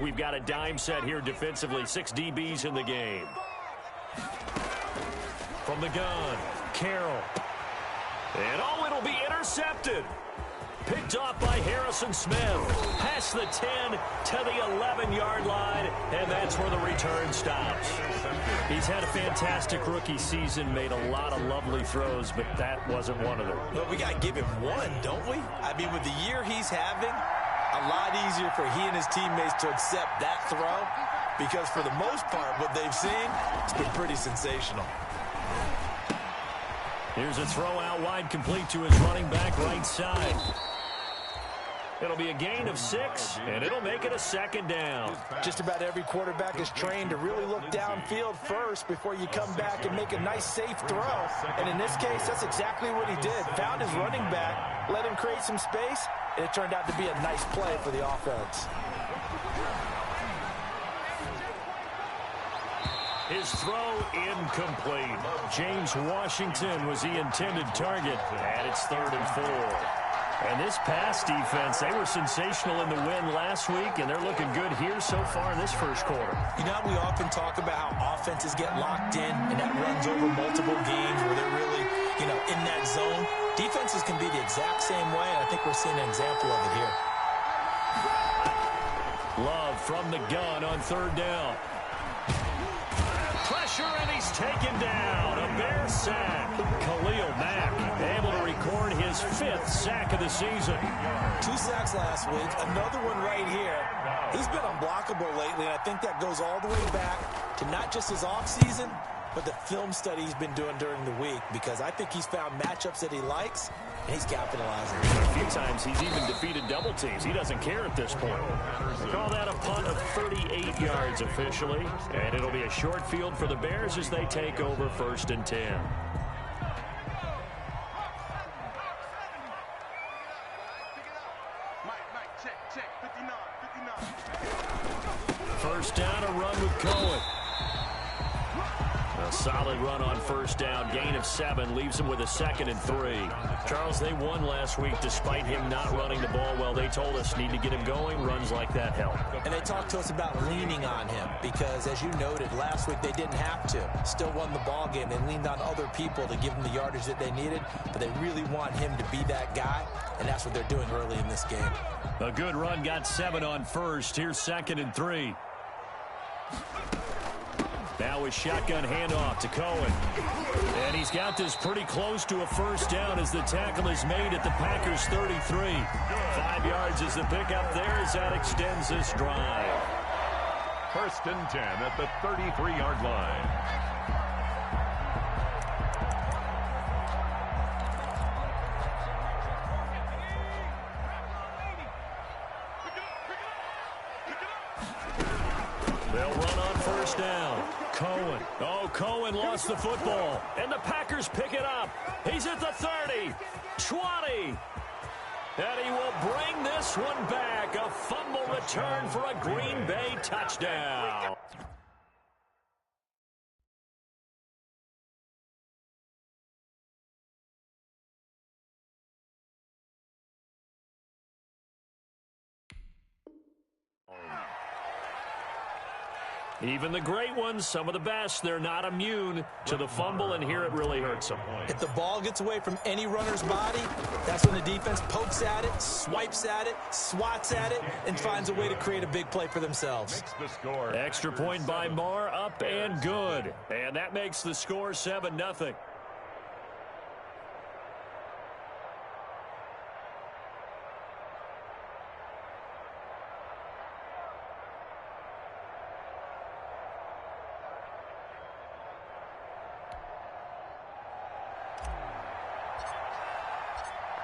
We've got a dime set here defensively. 6 DBs in the game. From the gun, Carroll. And oh, it'll be intercepted. Picked off by Harrison Smith. Past the 10 to the 11-yard line, and that's where the return stops. He's had a fantastic rookie season, made a lot of lovely throws, but that wasn't one of them. Well, we got to give him one, don't we? I mean, with the year he's having, a lot easier for he and his teammates to accept that throw, because for the most part, what they've seen, it's been pretty sensational. Here's a throw out wide, complete to his running back right side. It'll be a gain of 6, and it'll make it a 2nd down. Just about every quarterback is trained to really look downfield first before you come back and make a nice, safe throw. And in this case, that's exactly what he did. Found his running back, let him create some space, and it turned out to be a nice play for the offense. His throw incomplete. James Washington was the intended target, and it's 3rd and 4. And this pass defense, they were sensational in the win last week, and they're looking good here so far in this first quarter. You know, we often talk about how offenses get locked in, and that runs over multiple games where they're really, in that zone. Defenses can be the exact same way, and I think we're seeing an example of it here. Love from the gun on 3rd down. Pressure, and he's taken down. A Bear sack. Khalil Mack able to record his 5th sack of the season. 2 sacks last week, another one right here. He's been unblockable lately, and I think that goes all the way back to not just his offseason, but the film study he's been doing during the week, because I think he's found matchups that he likes, and he's capitalizing. A few times he's even defeated double teams. He doesn't care at this point. Call that a punt of 38 yards officially, and it'll be a short field for the Bears as they take over 1st and 10. First down, a run with Cohen. A solid run on 1st down. Gain of 7 leaves him with a 2nd and 3. Charles, they won last week despite him not running the ball well. They told us need to get him going. Runs like that help. And they talked to us about leaning on him because, as you noted, last week they didn't have to. Still won the ball game. They leaned on other people to give them the yardage that they needed, but they really want him to be that guy, and that's what they're doing early in this game. A good run, got 7 on 1st. Here's 2nd and 3. Now a shotgun handoff to Cohen. And he's got this pretty close to a 1st down as the tackle is made at the Packers' 33. 5 yards is the pickup there as that extends this drive. 1st and 10 at the 33-yard line. They'll run on 1st down. Cohen. Oh, Cohen lost the football. And the Packers pick it up. He's at the 30. 20. And he will bring this one back. A fumble return for a Green Bay touchdown. Even the great ones, some of the best, they're not immune to the fumble, and here it really hurts them. If the ball gets away from any runner's body, that's when the defense pokes at it, swipes at it, swats at it, and finds a way to create a big play for themselves. Extra point by Marr, up and good. And that makes the score 7-0.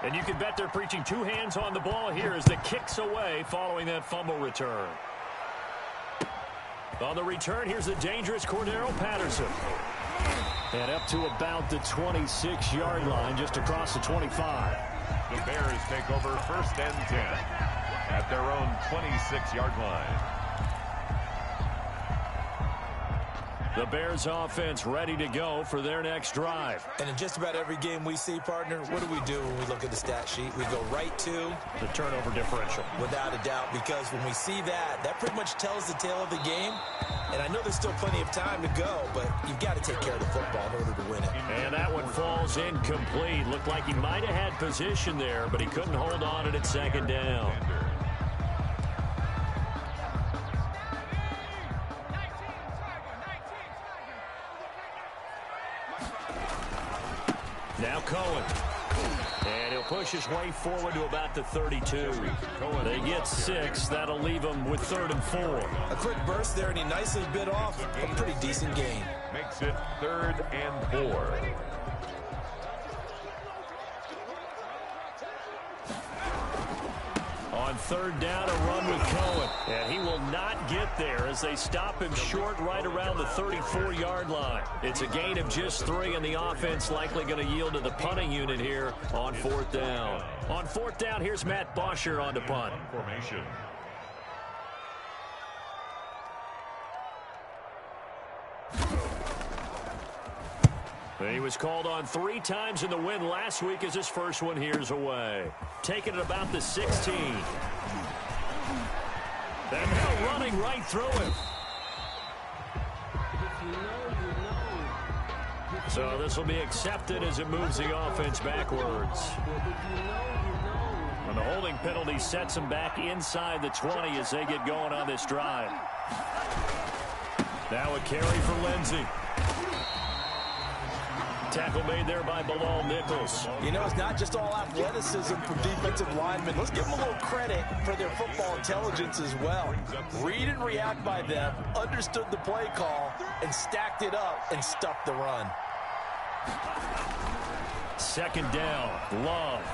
And you can bet they're preaching 2 hands on the ball here as the kick's away following that fumble return. On the return, here's the dangerous Cordero Patterson. And up to about the 26-yard line, just across the 25. The Bears take over 1st and 10 at their own 26-yard line. The Bears offense ready to go for their next drive. And in just about every game we see, partner, what do when we look at the stat sheet? We go right to the turnover differential. Without a doubt, because when we see that, that pretty much tells the tale of the game. And I know there's still plenty of time to go, but you've got to take care of the football in order to win it. And that one falls incomplete. Looked like he might have had position there, but he couldn't hold on at second down. Now Cohen. And he'll push his way forward to about the 32. They get 6. That'll leave them with 3rd and 4. A quick burst there, and he nicely bit off a pretty decent gain. Makes it 3rd and 4. On 3rd down, a run with Cohen. And he will not get there as they stop him short right around the 34-yard line. It's a gain of just 3, and the offense likely going to yield to the punting unit here on 4th down. On 4th down, here's Matt Bosher on to punt. Formation. He was called on 3 times in the win last week as his first one here's away. Taking it about the 16. And now running right through him. So this will be accepted as it moves the offense backwards. And the holding penalty sets them back inside the 20 as they get going on this drive. Now a carry for Lindsey. Tackle made there by Bilal Nichols. You know, it's not just all athleticism from defensive linemen. Let's give them a little credit for their football intelligence as well. Read and react by them, understood the play call, and stacked it up and stuffed the run. 2nd down, Love.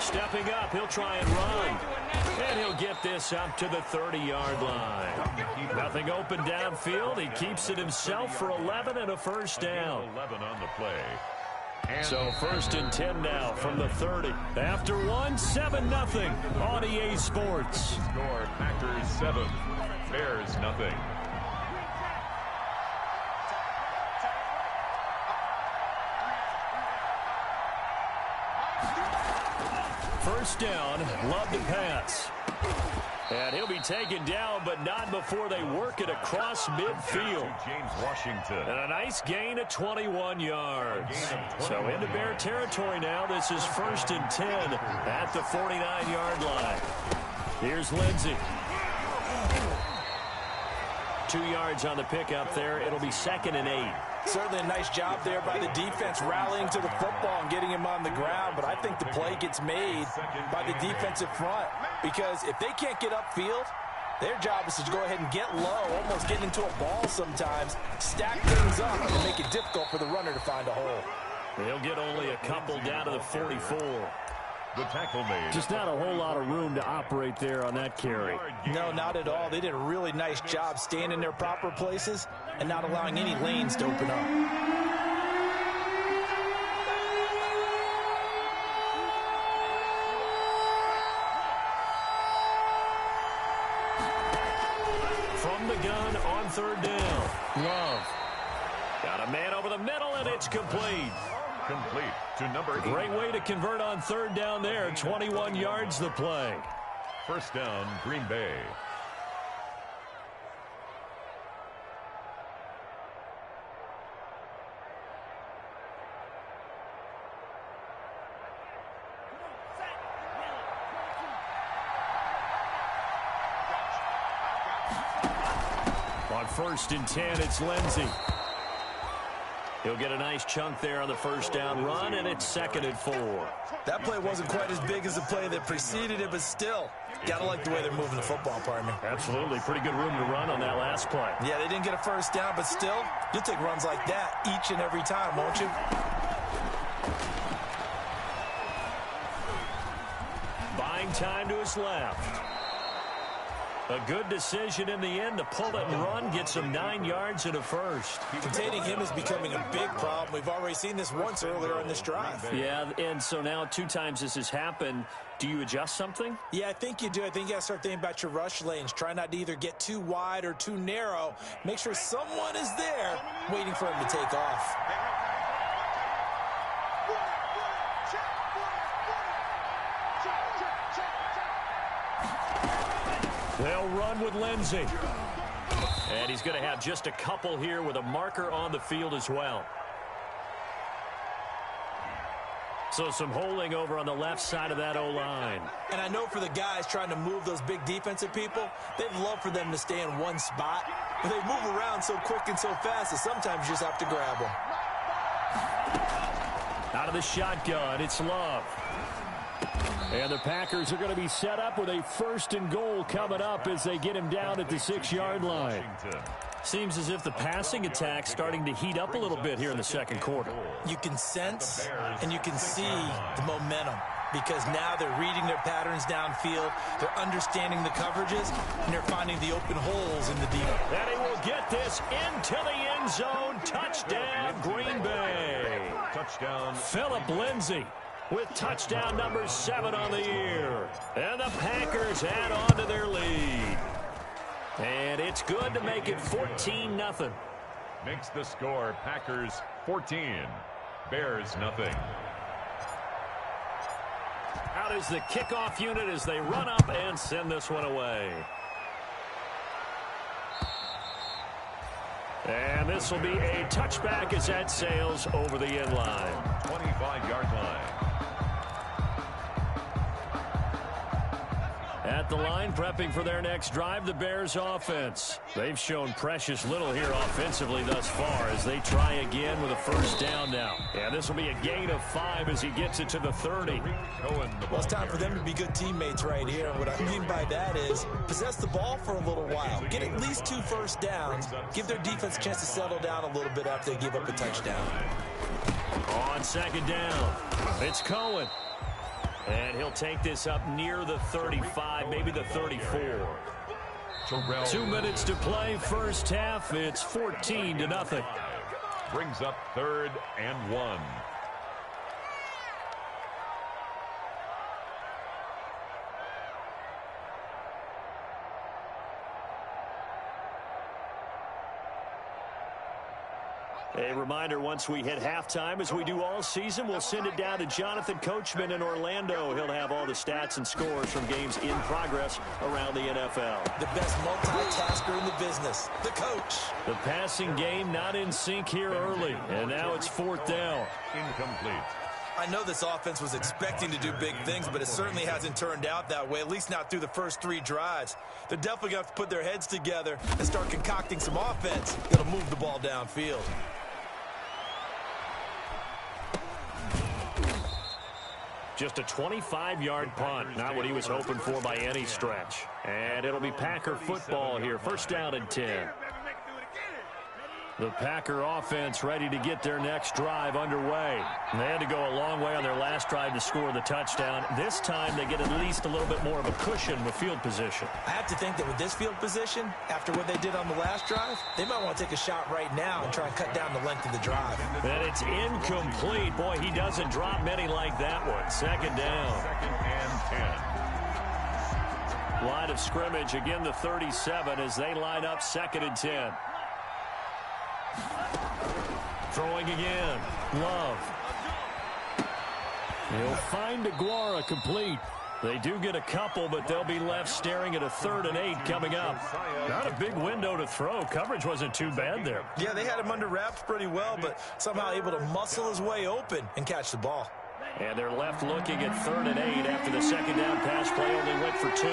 Stepping up, he'll try and run. And he'll get this up to the 30-yard line. Nothing open downfield. He keeps it himself for 11 and a first down. 11 on the play. So 1st and 10 now from the 30. After 1, 7-0 on EA Sports. Score Packers 7, Bears nothing. First down, Love to pass. And he'll be taken down, but not before they work it across midfield. James Washington. And a nice gain of 21 yards. So into Bear territory now. This is 1st and 10 at the 49-yard line. Here's Lindsey. 2 yards on the pickup there. It'll be 2nd and 8. Certainly a nice job there by the defense rallying to the football and getting him on the ground, but I think the play gets made by the defensive front because if they can't get upfield, their job is to go ahead and get low, almost getting into a ball sometimes, stack things up, and make it difficult for the runner to find a hole. They'll get only a couple down to the 44. The tackle made. Just not a whole lot of room to operate there on that carry. No, not at all. They did a really nice job staying in their proper places and not allowing any lanes to open up. From the gun on 3rd down. Love. Got a man over the middle, and it's complete. Complete to number 8. Great way to convert on 3rd down there. 21 yards the play. First down, Green Bay. On 1st and 10, it's Lindsey. He'll get a nice chunk there on the first down run, and it's 2nd and 4. That play wasn't quite as big as the play that preceded it, but still, gotta like the way they're moving the football, partner. Absolutely. Pretty good room to run on that last play. Yeah, they didn't get a first down, but still, you'll take runs like that each and every time, won't you? Buying time to his left. A good decision in the end to pull it and run, get some 9 yards and a first. Containing him is becoming a big problem. We've already seen this once earlier on this drive. Yeah, and so now 2 times this has happened. Do you adjust something? Yeah, I think you do. I think you got to start thinking about your rush lanes. Try not to either get too wide or too narrow. Make sure someone is there waiting for him to take off. They'll run with Lindsey. And he's going to have just a couple here with a marker on the field as well. So some holding over on the left side of that O-line. And I know for the guys trying to move those big defensive people, they'd love for them to stay in one spot. But they move around so quick and so fast that sometimes you just have to grab them. Out of the shotgun, it's Love. And the Packers are going to be set up with a 1st and goal coming up as they get him down at the 6-yard line. Seems as if the passing attack's starting to heat up a little bit here in the second quarter. You can sense and you can see the momentum because now they're reading their patterns downfield, they're understanding the coverages, and they're finding the open holes in the defense. And he will get this into the end zone. Touchdown, Green Bay. Touchdown. Phillip Lindsay with touchdown number 7 on the year. And the Packers add on to their lead. And it's good to make it 14-0. Makes the score Packers 14, Bears nothing. Out is the kickoff unit as they run up and send this one away. And this will be a touchback as that sails over the end line. 25-yard line. At the line, prepping for their next drive, the Bears offense. They've shown precious little here offensively thus far as they try again with a 1st down now. And this will be a gain of 5 as he gets it to the 30. Well, it's time for them to be good teammates right here. And what I mean by that is possess the ball for a little while. Get at least 2 first downs. Give their defense a chance to settle down a little bit after they give up a touchdown. On 2nd down, it's Cohen. And he'll take this up near the 35, maybe the 34. 2 minutes to play, first half. It's 14-0. Brings up 3rd and 1. A reminder, once we hit halftime, as we do all season, we'll send it down to Jonathan Coachman in Orlando. He'll have all the stats and scores from games in progress around the NFL. The best multitasker in the business, the coach. The passing game not in sync here early, and now it's 4th down. Incomplete. I know this offense was expecting to do big things, but it certainly hasn't turned out that way, at least not through the first 3 drives. They're definitely going to have to put their heads together and start concocting some offense that'll move the ball downfield. Just a 25-yard punt, not what he was hoping for by any stretch. And it'll be Packer football here, 1st down and 10. The Packer offense ready to get their next drive underway. They had to go a long way on their last drive to score the touchdown. This time they get at least a little bit more of a cushion with field position. I have to think that with this field position, after what they did on the last drive, they might want to take a shot right now and try and cut down the length of the drive. And it's incomplete. Boy, he doesn't drop many like that one. 2nd down. 2nd and 10. Line of scrimmage, again the 37 as they line up 2nd and 10. Throwing again. Love. He'll find Aguara complete. They do get a couple, but they'll be left staring at a 3rd and 8 coming up. Not a big window to throw. Coverage wasn't too bad there. Yeah, they had him under wraps pretty well, but somehow able to muscle his way open and catch the ball. And they're left looking at 3rd and 8 after the 2nd down pass play only went for 2.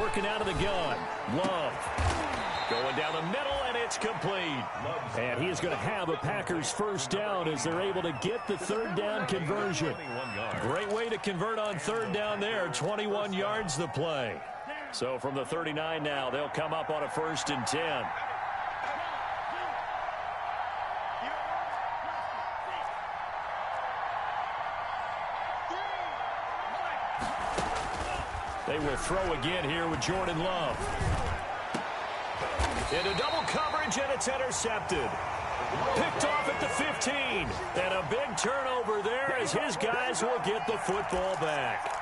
Working out of the gun. Love. Going down the middle, and it's complete. And he is going to have a Packers 1st down as they're able to get the 3rd down conversion. Great way to convert on 3rd down there. 21 yards the play. So from the 39 now, they'll come up on a 1st and 10. They will throw again here with Jordan Love. Into double coverage, and it's intercepted. Picked off at the 15. And a big turnover there as his guys will get the football back.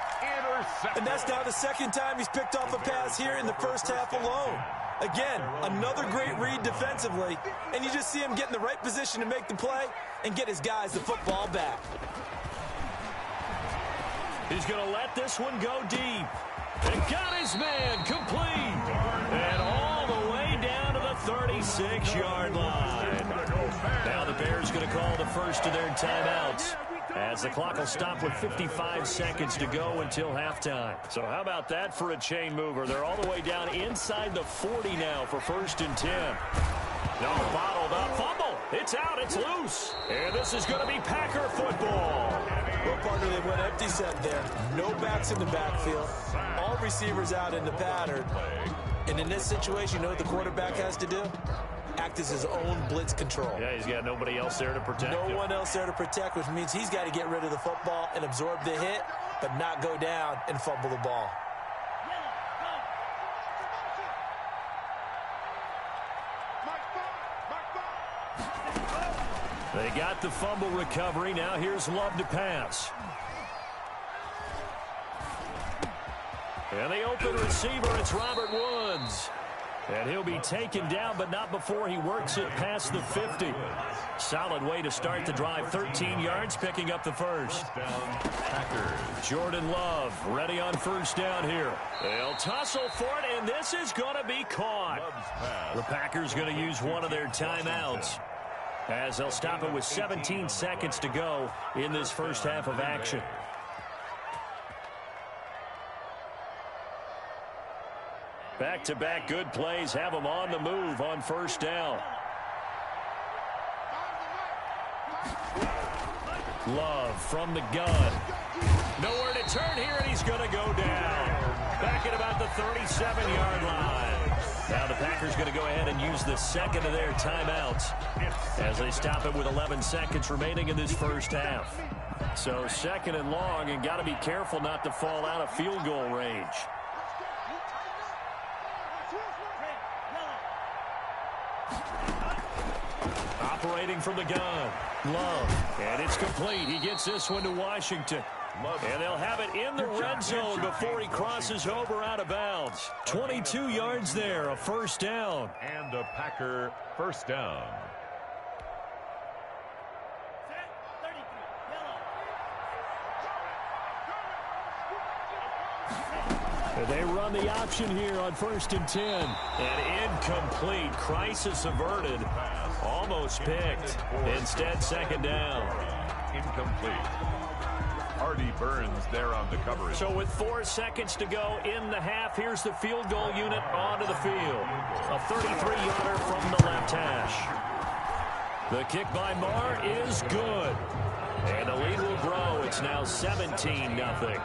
And that's now the second time he's picked off a pass here in the first half alone. Again, another great read defensively, and you just see him get in the right position to make the play and get his guys the football back. He's going to let this one go deep. And got his man complete. And all the way down to the 36-yard line. Now the Bears going to call the first of their timeouts, as the clock will stop with 55 seconds to go until halftime. So how about that for a chain mover? They're all the way down inside the 40 now for 1st and 10. No, bottled up. Fumble. It's out. It's loose. And this is going to be Packer football. Well, partner, they went empty set there. No backs in the backfield. All receivers out in the pattern. And in this situation, you know what the quarterback has to do? Act as his own blitz control. Yeah, he's got nobody else there to protect him. No one else there to protect, which means he's got to get rid of the football and absorb the hit, but not go down and fumble the ball. They got the fumble recovery. Now here's Love to pass. And the open receiver, it's Robert Woods. And he'll be taken down, but not before he works it past the 50. Solid way to start the drive. 13 yards, picking up the first. Jordan Love ready on first down here. They'll tussle for it, and this is going to be caught. The Packers going to use one of their timeouts, as they'll stop it with 17 seconds to go in this first half of action. Back-to-back good plays have them on the move on first down. Love from the gun. Nowhere to turn here, and he's going to go down. Back at about the 37-yard line. Now the Packers going to go ahead and use the second of their timeouts as they stop it with 11 seconds remaining in this first half. So second and long, and got to be careful not to fall out of field goal range. Operating from the gun. Love. And it's complete. He gets this one to Washington. And they'll have it in the red zone before he crosses over out of bounds. 22 yards there, a first down. And a Packer first down. They run the option here on 1st and 10. And incomplete. Crisis averted. Almost picked. Instead, second down. Incomplete. Hardy Burns there on the coverage. So with 4 seconds to go in the half, here's the field goal unit onto the field. A 33-yarder from the left hash. The kick by Marr is good. And the lead will grow. It's now 17-0.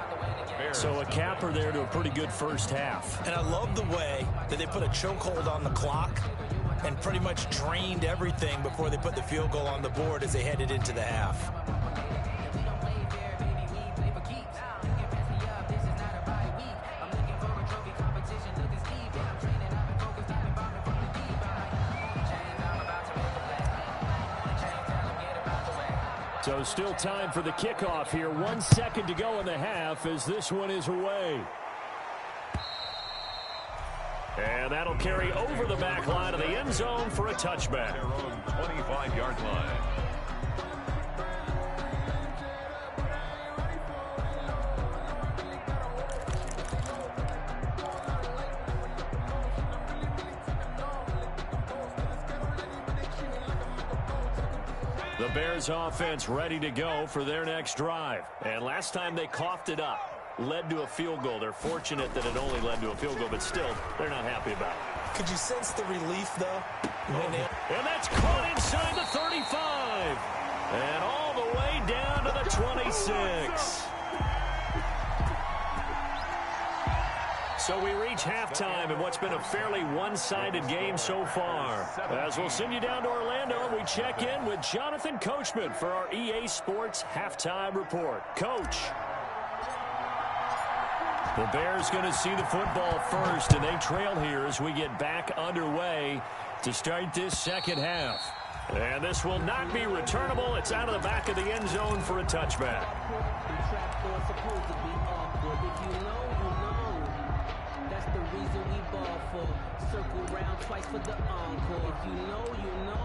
So a capper there to a pretty good first half. And I love the way that they put a chokehold on the clock and pretty much drained everything before they put the field goal on the board as they headed into the half. So still time for the kickoff here. 1 second to go in the half as this one is away. And that'll carry over the back line of the end zone for a touchback. Their own 25-yard line. The Bears offense ready to go for their next drive. And last time they coughed it up, led to a field goal. They're fortunate that it only led to a field goal, but still, they're not happy about it. Could you sense the relief, though? And that's caught inside the 35. And all the way down to the 26. So we reach halftime in what's been a fairly one-sided game so far. As we'll send you down to Orlando, we check in with Jonathan Coachman for our EA Sports Halftime Report. Coach. The Bears going to see the football first, and they trail here as we get back underway to start this second half. And this will not be returnable. It's out of the back of the end zone for a touchback. That's the reason we ball for. Circle round twice for the encore. If you know, you know.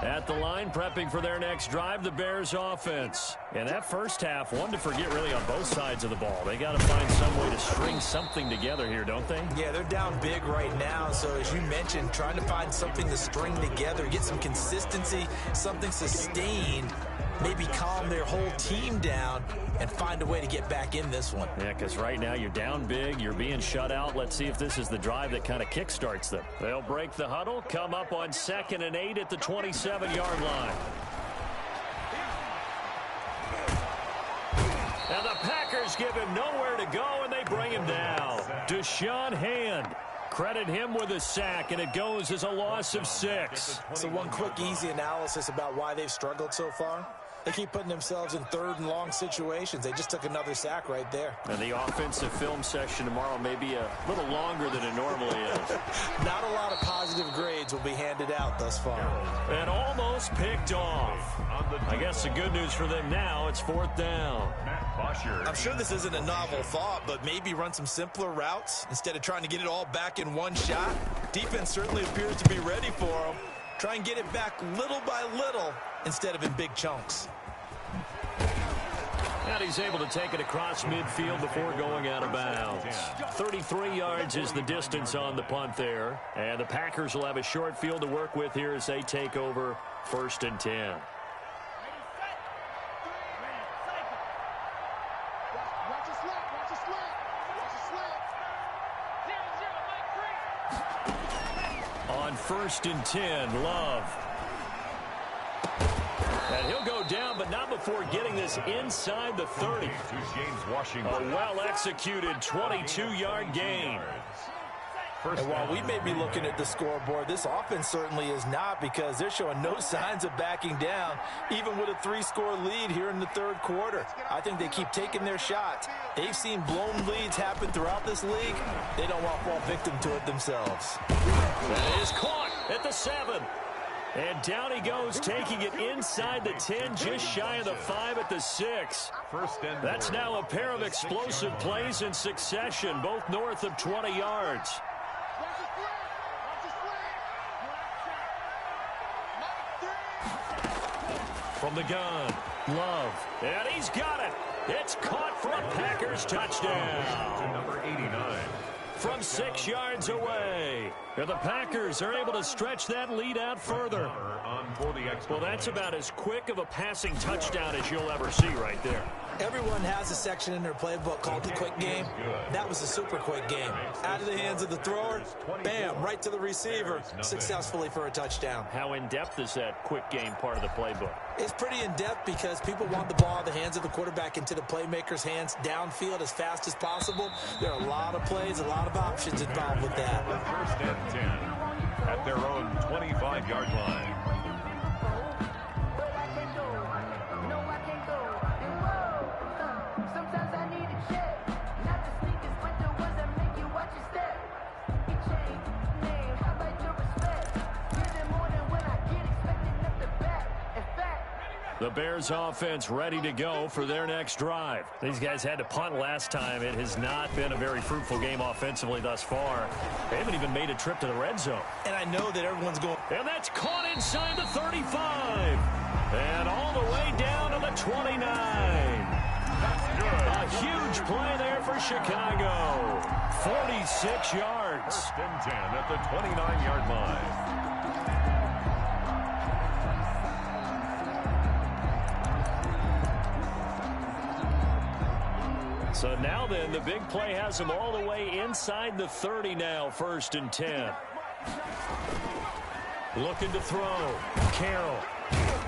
At the line, prepping for their next drive, the Bears offense. And that first half, one to forget really on both sides of the ball. They got to find some way to string something together here, don't they? Yeah, they're down big right now. So as you mentioned, trying to find something to string together, get some consistency, something sustained, maybe calm their whole team down and find a way to get back in this one. Yeah, because right now you're down big, you're being shut out. Let's see if this is the drive that kind of kickstarts them. They'll break the huddle, come up on 2nd and 8 at the 27-yard line. And the Packers give him nowhere to go, and they bring him down. Deshaun Hand. Credit him with a sack, and it goes as a loss of 6. So one quick, easy analysis about why they've struggled so far. They keep putting themselves in 3rd and long situations. They just took another sack right there. And the offensive film session tomorrow may be a little longer than it normally is. Not a lot of positive grades will be handed out thus far. And almost picked off. I guess the good news for them now, it's 4th down. I'm sure this isn't a novel thought, but maybe run some simpler routes instead of trying to get it all back in one shot. Defense certainly appears to be ready for them. Try and get it back little by little instead of in big chunks. And he's able to take it across midfield before going out of bounds. 33 yards is the distance on the punt there. And the Packers will have a short field to work with here as they take over 1st and 10. On 1st and 10, Love. And he'll go down, but not before getting this inside the 30. A well-executed 22-yard gain. And while we may be looking at the scoreboard, this offense certainly is not, because they're showing no signs of backing down, even with a 3-score lead here in the 3rd quarter. I think they keep taking their shots. They've seen blown leads happen throughout this league. They don't want to fall victim to it themselves. That is caught at the 7. And down he goes, taking it inside the 10, just shy of the 5 at the 6. That's now a pair of explosive plays in succession, both north of 20 yards. From the gun, Love, and he's got it. It's caught for a Packers touchdown. Number 89. From 6 yards away. And the Packers are able to stretch that lead out further. Well, that's about as quick of a passing touchdown as you'll ever see right there. Everyone has a section in their playbook called the quick game. That was a super quick game. Out of the hands of the thrower, bam, right to the receiver, successfully for a touchdown. How in-depth is that quick game part of the playbook? It's pretty in-depth because people want the ball in the hands of the quarterback into the playmaker's hands downfield as fast as possible. There are a lot of plays, a lot of options involved with that. 1st and 10 at their own 25-yard line. The Bears offense ready to go for their next drive. These guys had to punt last time. It has not been a very fruitful game offensively thus far. They haven't even made a trip to the red zone. And I know that everyone's going. And that's caught inside the 35. And all the way down to the 29. A huge play there for Chicago. 46 yards. 1st and 10 at the 29-yard line. So now then, the big play has them all the way inside the 30 now, 1st and 10. Looking to throw. Carroll.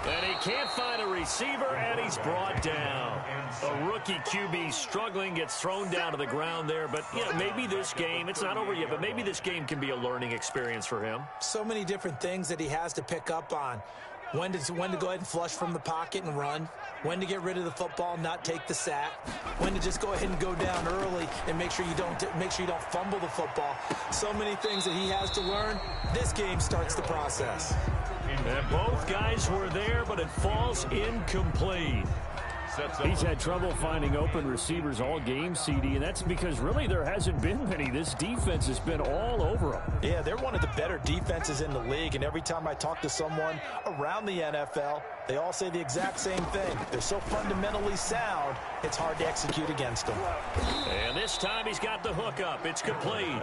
And he can't find a receiver, and he's brought down. A rookie QB struggling, gets thrown down to the ground there. But, yeah, maybe this game, it's not over yet, but maybe this game can be a learning experience for him. So many different things that he has to pick up on. When to go ahead and flush from the pocket and run. When to get rid of the football, not take the sack. When to just go ahead and go down early and make sure you don't fumble the football. So many things that he has to learn. This game starts the process. And both guys were there, but it falls incomplete. He's had trouble finding open receivers all game, CD, and that's because really there hasn't been many. This defense has been all over them. Yeah, they're one of the better defenses in the league, and every time I talk to someone around the NFL, they all say the exact same thing. They're so fundamentally sound, it's hard to execute against them. And this time he's got the hook up. It's complete.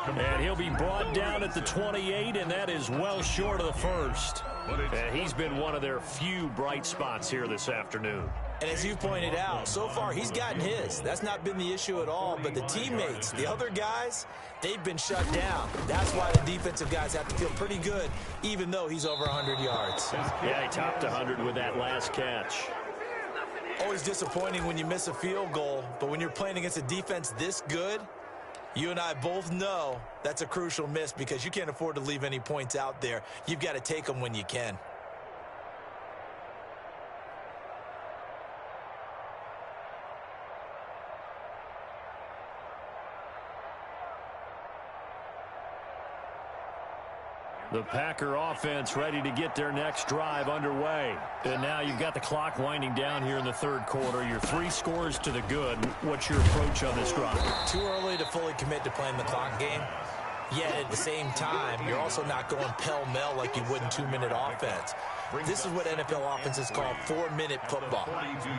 And he'll be brought down at the 28, and that is well short of the first. And he's been one of their few bright spots here this afternoon. And as you pointed out, so far he's gotten his. That's not been the issue at all. But the teammates, the other guys, they've been shut down. That's why the defensive guys have to feel pretty good, even though he's over 100 yards. Yeah, he topped 100 with that last catch. Always disappointing when you miss a field goal, but when you're playing against a defense this good, you and I both know that's a crucial miss because you can't afford to leave any points out there. You've got to take them when you can. The Packer offense ready to get their next drive underway. And now you've got the clock winding down here in the third quarter. You're 3 scores to the good. What's your approach on this drive? Too early to fully commit to playing the clock game. Yet at the same time, you're also not going pell-mell like you would in 2-minute offense. This is what NFL offenses call 4-minute football.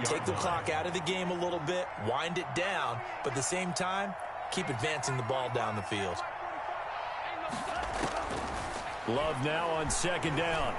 Take the clock out of the game a little bit, wind it down, but at the same time, keep advancing the ball down the field. Love now on second down.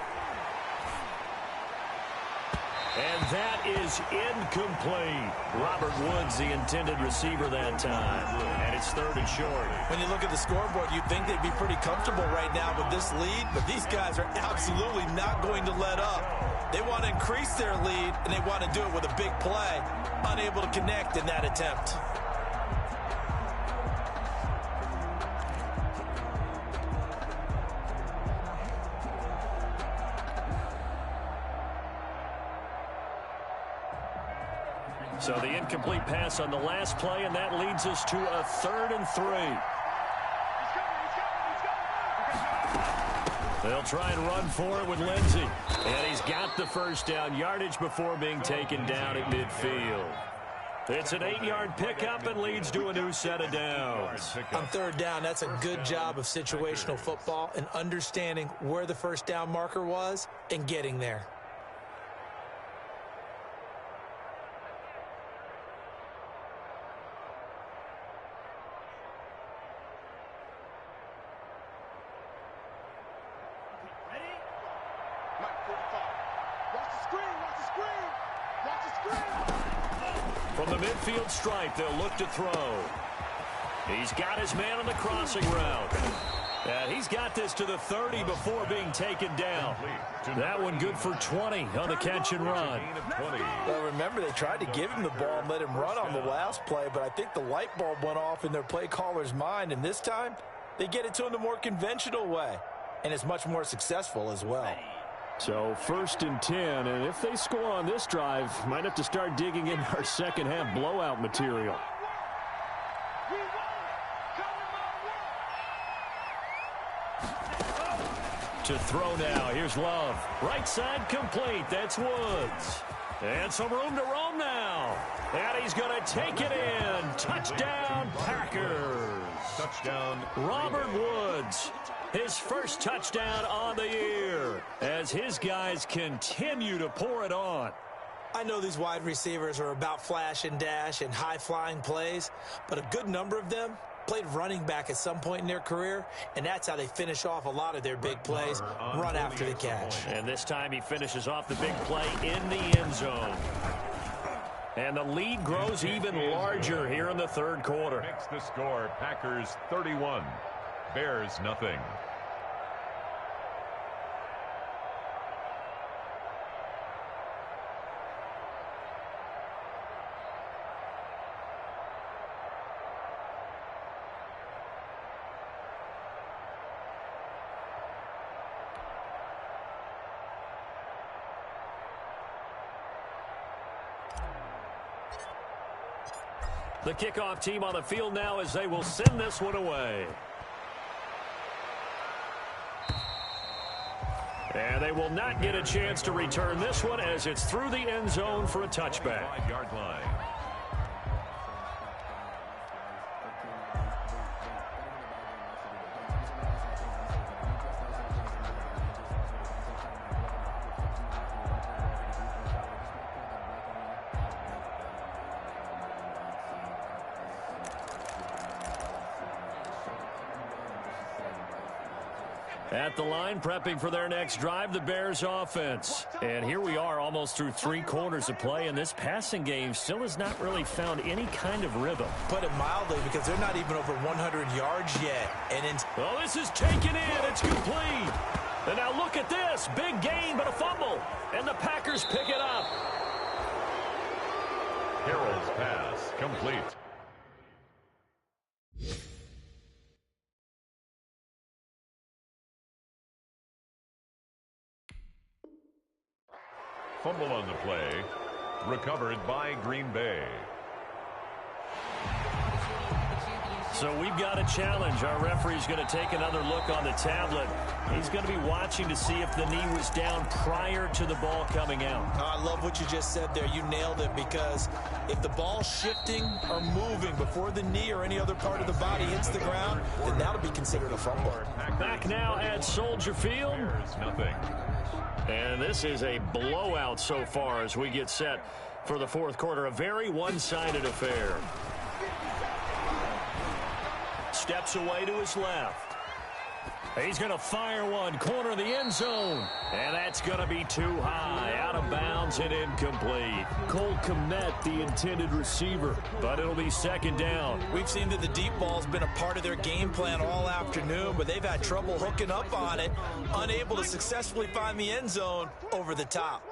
And that is incomplete. Robert Woods, the intended receiver that time. And it's third and short. When you look at the scoreboard, you'd think they'd be pretty comfortable right now with this lead, but these guys are absolutely not going to let up. They want to increase their lead, and they want to do it with a big play. Unable to connect in that attempt. So the incomplete pass on the last play, and that leads us to a 3rd and 3. They'll try and run for it with Lindsey. And he's got the first down yardage before being taken down at midfield. It's an 8-yard pickup and leads to a new set of downs. On third down, that's a good job of situational football and understanding where the first down marker was and getting there. From the midfield stripe, they'll look to throw. He's got his man on the crossing route. And he's got this to the 30 before being taken down. That one good for 20 on the catch and run. Well, remember, they tried to give him the ball and let him run on the last play, but I think the light bulb went off in their play caller's mind, and this time they get it to him the more conventional way, and it's much more successful as well. So 1st and 10, and if they score on this drive, might have to start digging in our second half blowout material. To throw now. Here's Love. Right side complete. That's Woods. And some room to roam now. And he's going to take it in. Touchdown, Packers. Touchdown. Robert Woods. His first touchdown on the year as his guys continue to pour it on. I know these wide receivers are about flash and dash and high-flying plays, but a good number of them played running back at some point in their career, and that's how they finish off a lot of their big plays, run after the catch. And this time he finishes off the big play in the end zone. And the lead grows even larger here in the third quarter. Makes the score Packers 31, Bears nothing. The kickoff team on the field now as they will send this one away. And they will not get a chance to return this one as it's through the end zone for a touchback. 5-yard line. At the line, prepping for their next drive, the Bears offense. And here we are almost through 3 quarters of play, and this passing game still has not really found any kind of rhythm. Put it mildly, because they're not even over 100 yards yet. Well, this is taken in. It's complete. And now look at this. Big gain, but a fumble. And the Packers pick it up. Harrell's pass complete. Fumble on the play, recovered by Green Bay. So we've got a challenge. Our referee's going to take another look on the tablet. He's going to be watching to see if the knee was down prior to the ball coming out. I love what you just said there. You nailed it, because if the ball's shifting or moving before the knee or any other part of the body hits the ground, then that'll be considered a fumble. Back now at Soldier Field. Nothing. And this is a blowout so far as we get set for the fourth quarter. A very one-sided affair. Steps away to his left. He's going to fire one, corner of the end zone. And that's going to be too high, out of bounds and incomplete. Cole Kmet, the intended receiver. But it'll be second down. We've seen that the deep ball's been a part of their game plan all afternoon, but they've had trouble hooking up on it, unable to successfully find the end zone over the top.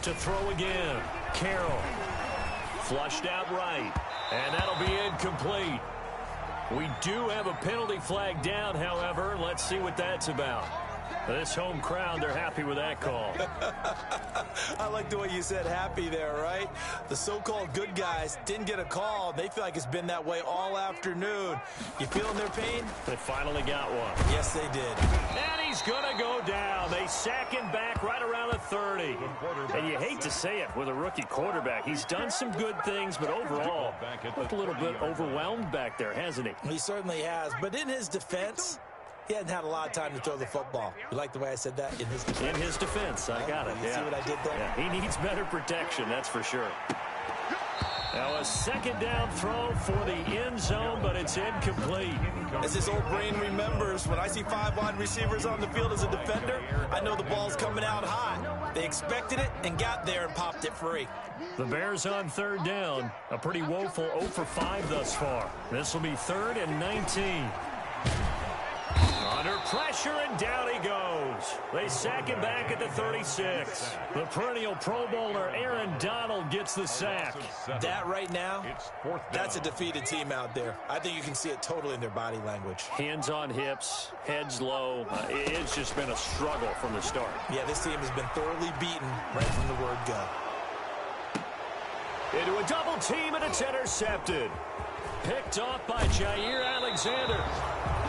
To throw again, Carroll. Flushed out right, and that'll be incomplete. We do have a penalty flag down, however. Let's see what that's about. This home crowd, they're happy with that call. I like the way you said happy there, right? The so-called good guys didn't get a call. They feel like it's been that way all afternoon. You feeling their pain? They finally got one. Yes, they did. And he's going to go down. They sack him back right around the 30. And you hate to say it with a rookie quarterback. He's done some good things, but overall, looked a little bit overwhelmed back there, hasn't he? He certainly has. But in his defense, he hasn't had a lot of time to throw the football. You like the way I said that? In his defense. In his defense, I got it. You see what I did there? Yeah, he needs better protection, that's for sure. Now a second down throw for the end zone, but it's incomplete. As his old brain remembers, when I see 5 wide receivers on the field as a defender, I know the ball's coming out hot. They expected it and got there and popped it free. The Bears on third down. A pretty woeful 0 for 5 thus far. This will be 3rd and 19. Under pressure, and down he goes. They sack him back at the 36. The perennial Pro Bowler Aaron Donald gets the sack. That right now, that's a defeated team out there. I think you can see it totally in their body language. Hands on hips, heads low. It's just been a struggle from the start. Yeah, this team has been thoroughly beaten right from the word go. Into a double team, and it's intercepted. Picked off by Jair Alexander.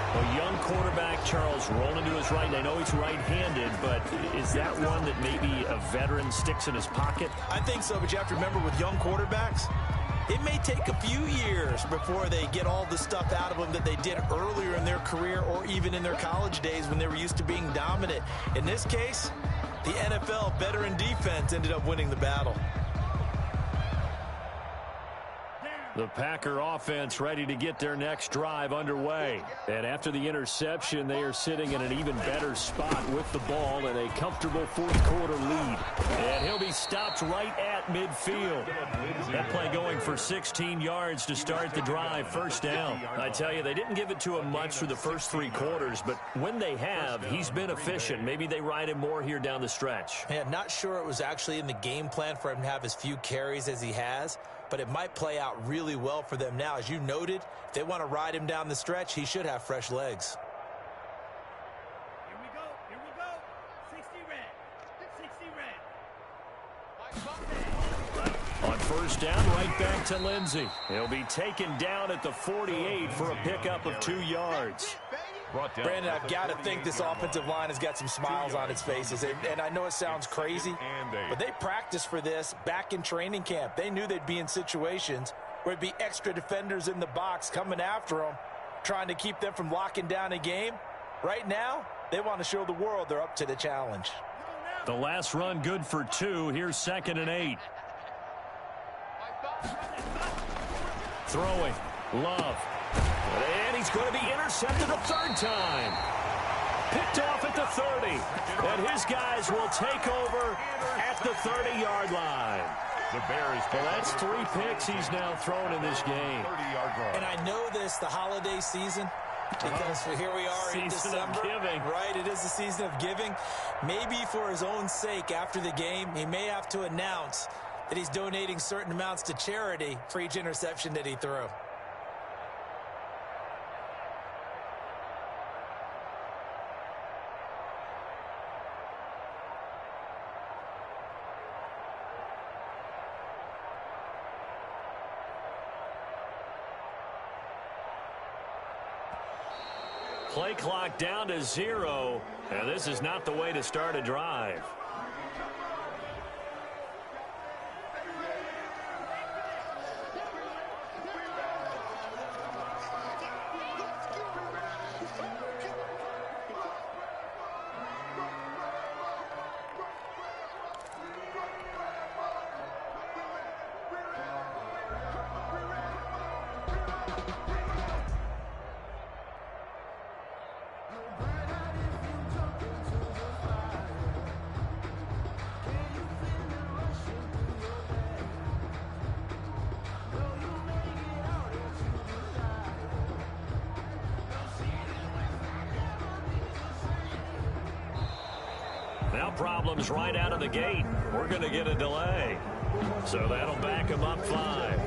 A young quarterback, Charles, rolling to his right. And I know he's right-handed, but is that one that maybe a veteran sticks in his pocket? I think so, but you have to remember with young quarterbacks, it may take a few years before they get all the stuff out of them that they did earlier in their career or even in their college days when they were used to being dominant. In this case, the NFL veteran defense ended up winning the battle. The Packer offense ready to get their next drive underway. And after the interception, they are sitting in an even better spot with the ball and a comfortable fourth quarter lead. And he'll be stopped right at midfield. That play going for 16 yards to start the drive, first down. I tell you, they didn't give it to him much through the first 3 quarters, but when they have, he's been efficient. Maybe they ride him more here down the stretch. Man, not sure it was actually in the game plan for him to have as few carries as he has, but it might play out really well for them now. As you noted, if they want to ride him down the stretch, he should have fresh legs. Here we go. 60 red. 60 red. first down, right back to Lindsey. He'll be taken down at the 48 for a pickup of 2 yards. Brandon, I've got to think this offensive line has got some smiles on its faces. And I know it sounds crazy, but they practiced for this back in training camp. They knew they'd be in situations where it'd be extra defenders in the box coming after them, trying to keep them from locking down a game. Right now, they want to show the world they're up to the challenge. The last run good for 2. Here's 2nd and 8. Throwing. Love. And he's going to be intercepted a 3rd time. Picked off at the 30. And his guys will take over at the 30-yard line. The Bears. Well, that's 3 picks he's now thrown in this game. And I know this, the holiday season, because here we are in December. Season of giving. Right, it is the season of giving. Maybe for his own sake after the game, he may have to announce that he's donating certain amounts to charity for each interception that he threw. Play clock down to 0, and this is not the way to start a drive. Now problems right out of the gate. We're going to get a delay. So that'll back him up 5.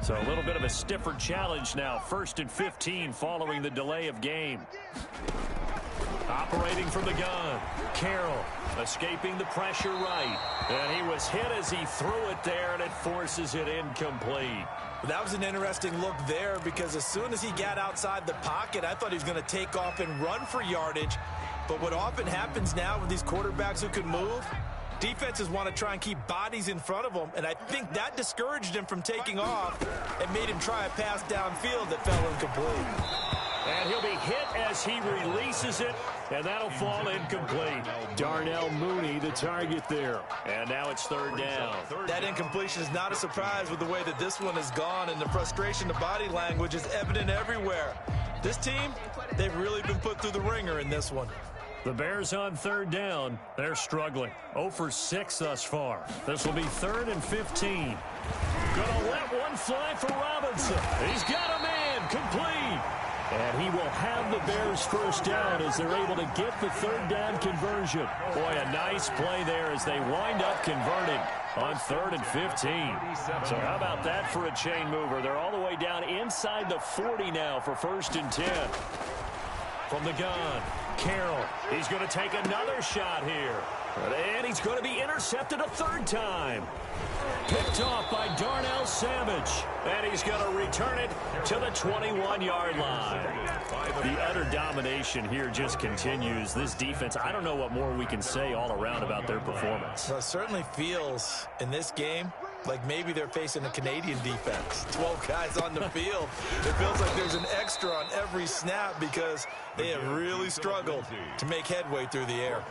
So a little bit of a stiffer challenge now. 1st and 15 following the delay of game. Operating from the gun. Carroll escaping the pressure right. And he was hit as he threw it there, and it forces it incomplete. That was an interesting look there because as soon as he got outside the pocket, I thought he was going to take off and run for yardage. But what often happens now with these quarterbacks who can move, defenses want to try and keep bodies in front of them, and I think that discouraged him from taking off and made him try a pass downfield that fell incomplete. And he'll be hit as he releases it, and that'll fall incomplete. Darnell Mooney, the target there. And now it's 3rd down. That incompletion is not a surprise with the way that this one has gone, and the frustration, the body language is evident everywhere. This team, they've really been put through the ringer in this one. The Bears on 3rd down. They're struggling. 0 for 6 thus far. This will be 3rd and 15. Gonna let one fly for Robinson. He's got a man. Complete. And he will have the Bears first down as they're able to get the 3rd down conversion. Boy, a nice play there as they wind up converting on 3rd and 15. So how about that for a chain mover? They're all the way down inside the 40 now for 1st and 10. From the gun, Carroll. He's going to take another shot here. And he's going to be intercepted a 3rd time. Picked off by Darnell Savage. And he's going to return it to the 21-yard line. The utter domination here just continues. This defense, I don't know what more we can say all around about their performance. Well, it certainly feels in this game Like maybe they're facing a Canadian defense. 12 guys on the field. It feels like there's an extra on every snap because they have really struggled to make headway through the air.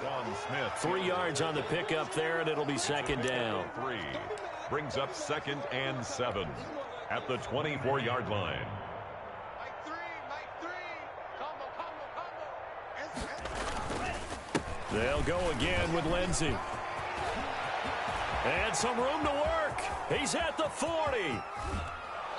3 yards on the pickup there, and it'll be second down. Brings up 2nd and 7 at the 24-yard line. They'll go again with Lindsey. And some room to work. He's at the 40.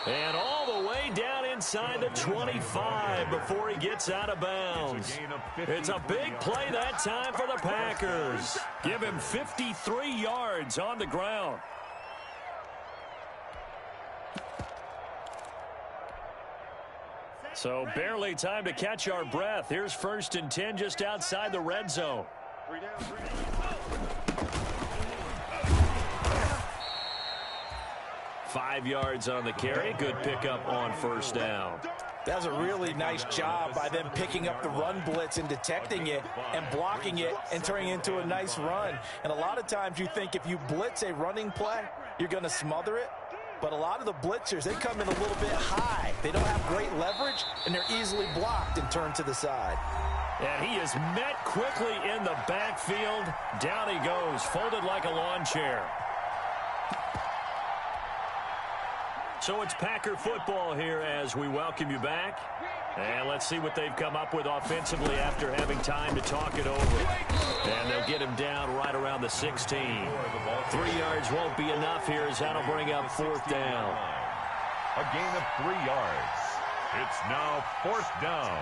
And all the way down inside the 25 before he gets out of bounds. It's a big play that time for the Packers. Give him 53 yards on the ground. So barely time to catch our breath. Here's 1st and 10 just outside the red zone. 5 yards on the carry. Good pickup on 1st down. That was a really nice job by them picking up the run blitz and detecting it and blocking it and turning it into a nice run. And a lot of times you think if you blitz a running play, you're going to smother it. But a lot of the blitzers, they come in a little bit high. They don't have great leverage, and they're easily blocked and turned to the side. And he is met quickly in the backfield. Down he goes, folded like a lawn chair. So it's Packer football here as we welcome you back. And let's see what they've come up with offensively after having time to talk it over. And they'll get him down right around the 16. 3 yards won't be enough here as that'll bring up 4th down. A gain of 3 yards. It's now 4th down.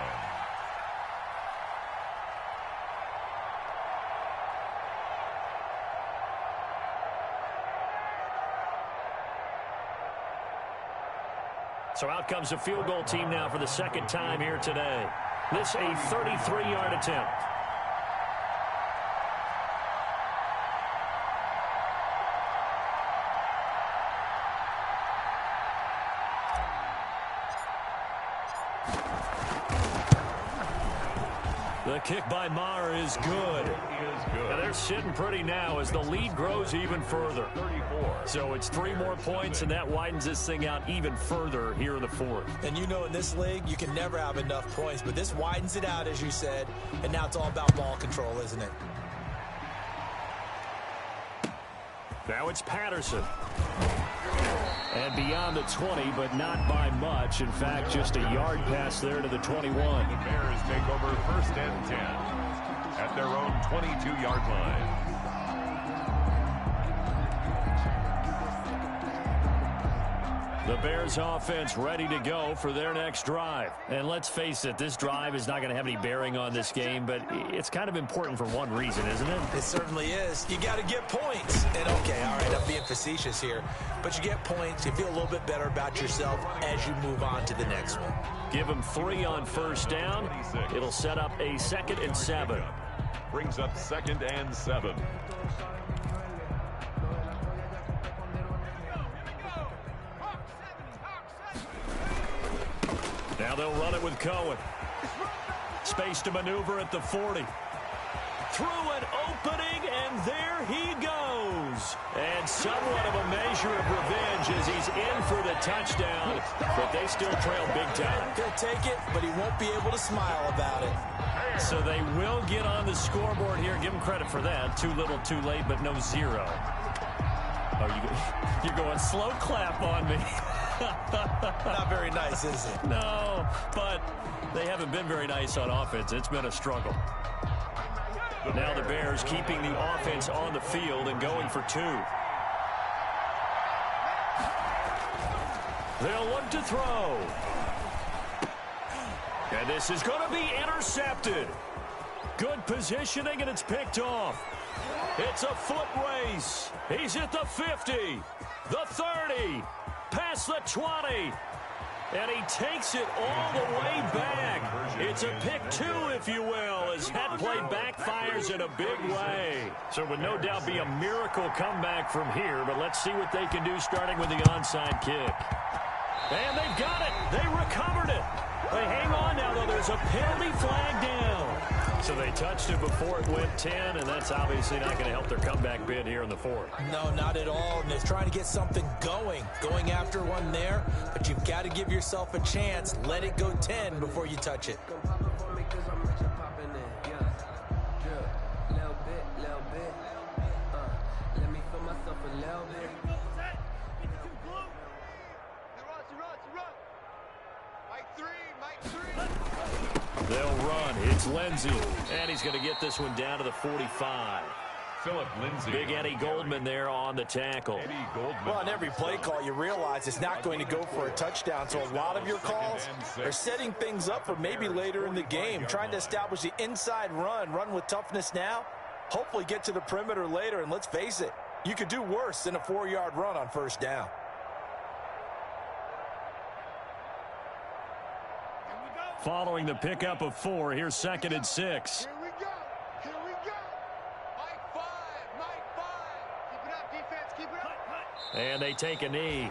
So out comes the field goal team now for the 2nd time here today. This a 33-yard attempt. The kick by Maher is good. And they're sitting pretty now as the lead grows even further. So it's 3 more points, and that widens this thing out even further here in the 4th. And you know in this league, you can never have enough points, but this widens it out, as you said, and now it's all about ball control, isn't it? Now it's Patterson. And beyond the 20, but not by much. In fact, just a yard pass there to the 21. The Bears take over 1st and 10 at their own 22-yard line. The Bears offense ready to go for their next drive. And let's face it, this drive is not going to have any bearing on this game, but it's kind of important for one reason, isn't it? It certainly is. You got to get points. And okay, all right, I'm being facetious here, but you get points, you feel a little bit better about yourself as you move on to the next one. Give them 3 on 1st down. It'll set up a 2nd and 7. Brings up 2nd and 7. Now they'll run it with Cohen. Space to maneuver at the 40. Through an opening, and there he goes. And somewhat of a measure of revenge as he's in for the touchdown, but they still trail big time. He'll take it, but he won't be able to smile about it. So they will get on the scoreboard here. Give him credit for that. Too little, too late, but no 0. Oh, you're going slow clap on me. Not very nice, is it? No, but they haven't been very nice on offense. It's been a struggle. Now the Bears keeping the offense on the field and going for 2. They'll look to throw. And this is going to be intercepted. Good positioning, and it's picked off. It's a foot race. He's at the 50, the 30, past the 20. And he takes it all the way back. It's a pick 2, if you will, as that play backfires in a big way. So it would no doubt be a miracle comeback from here, but let's see what they can do starting with the onside kick. And they've got it. They recovered it. They hang on now, though. There's a penalty flag down. So they touched it before it went 10, and that's obviously not going to help their comeback bid here in the fourth. No, not at all. And they're trying to get something going after one there. But you've got to give yourself a chance. Let it go 10 before you touch it. They'll run. It's Lindsey. And he's going to get this one down to the 45. Philip Lindsay. Big Eddie Goldman there on the tackle. Eddie Goldman. Well, on every play call, you realize it's not going to go for a touchdown. So a lot of your calls are setting things up for maybe later in the game, trying to establish the inside run with toughness now, hopefully get to the perimeter later. And let's face it, you could do worse than a 4-yard run on first down. Following the pickup of 4, here's 2nd and 6. Here we go. Mike 5. Keep it up, defense. Keep it up. And they take a knee.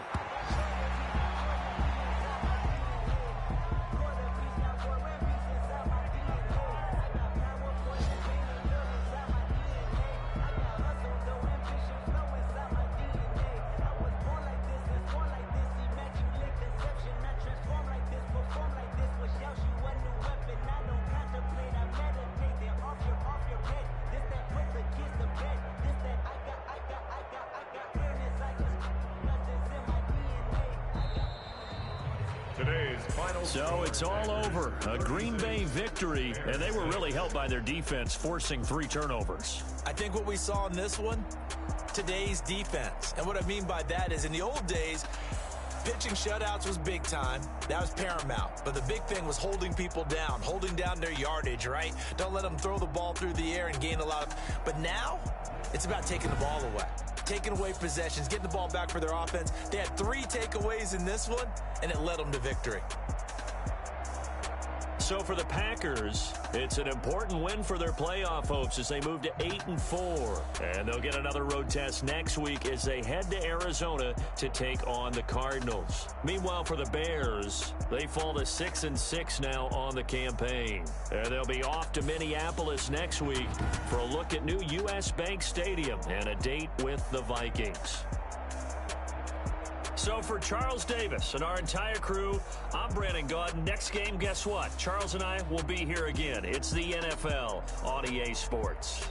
So it's all over. A Green Bay victory, and they were really helped by their defense, forcing 3 turnovers. I think what we saw in this one, today's defense. And what I mean by that is in the old days, pitching shutouts was big time. That was paramount. But the big thing was holding people down, holding down their yardage, right? Don't let them throw the ball through the air and gain a lot of... But now, it's about taking the ball away. Taking away possessions, getting the ball back for their offense. They had 3 takeaways in this one, and it led them to victory. So for the Packers, it's an important win for their playoff hopes as they move to 8-4. And they'll get another road test next week as they head to Arizona to take on the Cardinals. Meanwhile, for the Bears, they fall to 6-6 now on the campaign. And they'll be off to Minneapolis next week for a look at new U.S. Bank Stadium and a date with the Vikings. So for Charles Davis and our entire crew, I'm Brandon Gaudin. Next game, guess what? Charles and I will be here again. It's the NFL on EA Sports.